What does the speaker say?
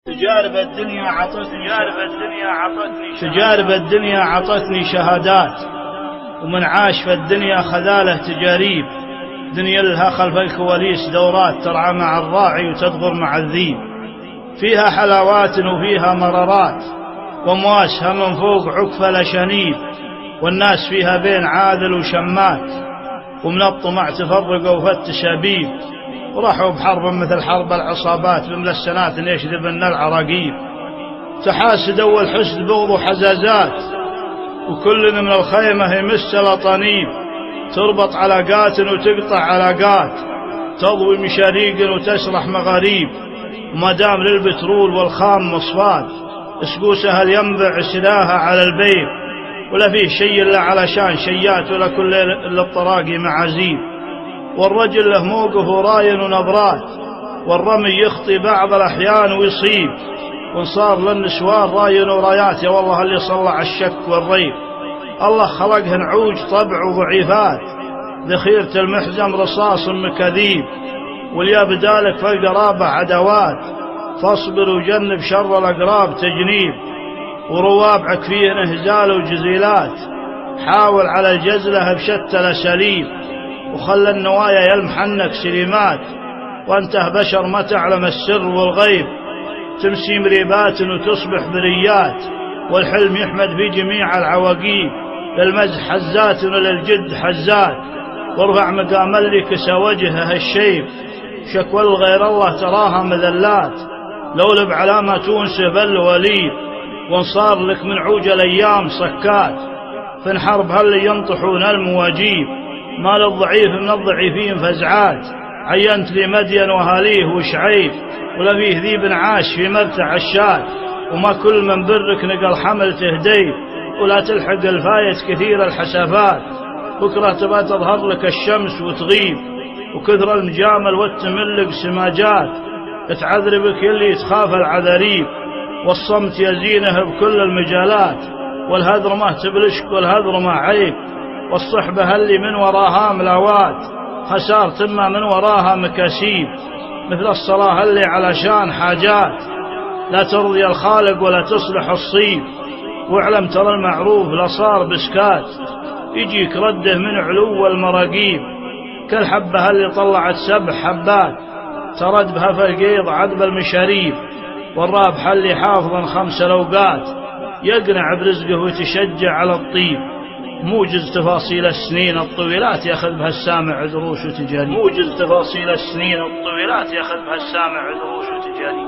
تجارب الدنيا عطتني شهادات، ومن عاش في الدنيا خذاله تجاريب. دنيا لها خلف الكواليس دورات، ترعى مع الراعي وتدغر مع الذيب. فيها حلاوات وفيها مرارات، ومواسها من فوق عكفة لشنيب. والناس فيها بين عاذل وشمات، ومن الطمع تفرقوا وفتش أبيب. وراحوا بحرب مثل حرب العصابات، بملسنات يشذبن العراقيب. تحاسد أول حسد بغض وحزازات، وكل من الخيمة يمس لطنيب. تربط علاقات وتقطع علاقات، تضوي مشاريق وتسرح مغاريب. وما دام للبترول والخام مصفات، اسقوسها الينبع سلاها على البيت. ولا فيه شيء إلا علشان شيات، ولا كل إلا الطراقي معازيب. والرجل له موقف وراين ونظرات، والرمي يخطي بعض الأحيان ويصيب. وانصار للنسوان راين ورايات، يا والله اللي صلع الشك والريب. الله خلقهن عوج طبع وضعيفات، ذخيرة المحزم رصاص مكذيب. واليا بدالك في القرابة عدوات، فاصبر وجنب شر الأقراب تجنيب. وروابعك فيه انهزال وجزيلات، حاول على الجزلة بشتى الأساليب. وخلى النوايا يلمحنك سليمات، وانته بشر ما تعلم السر والغيب. تمسي مريبات وتصبح بريات، والحلم يحمد في جميع العواقيب. للمزح حزات وللجد حزات، وارفع مقام اللي كسى وجهه الشيب. شكوى لغير الله تراها مذلات، لولب علامة تونسه بل وليب. وانصار لك من عوج الأيام صكات، في الحرب هل ينطحون المواجيب. ما للضعيف من الضعيفين فزعات، عينت لي مدين وهاليه وشعيب. ولا فيه ذيب عاش في مرتع الشات، وما كل من برك نقل حمل تهديب. ولا تلحق الفايت كثير الحسافات، بكرة تبى تظهر لك الشمس وتغيب. وكثر المجامل والتملق سماجات، تعذربك اللي تخاف العذاريب. والصمت يزينه بكل المجالات، والهذر ما تبلشك والهذر ما عيب. والصحبة اللي من وراها ملاوات، خسار تم من وراها مكاسيب. مثل الصلاة اللي علشان حاجات، لا ترضي الخالق ولا تصلح الصيب. واعلم ترى المعروف لصار بسكات، يجيك رده من علو المراقيب. كالحبة اللي طلعت 7 حبات، ترد بها في القيض عذب المشاريب. والرابح اللي حافظا 5 الأوقات، يقنع برزقه ويتشجع على الطيب. موجز تفاصيل السنين الطويلات، ياخذ بها السامع دروس وتجارب. موجز تفاصيل السنين الطويلات، ياخذ بها السامع دروس وتجارب.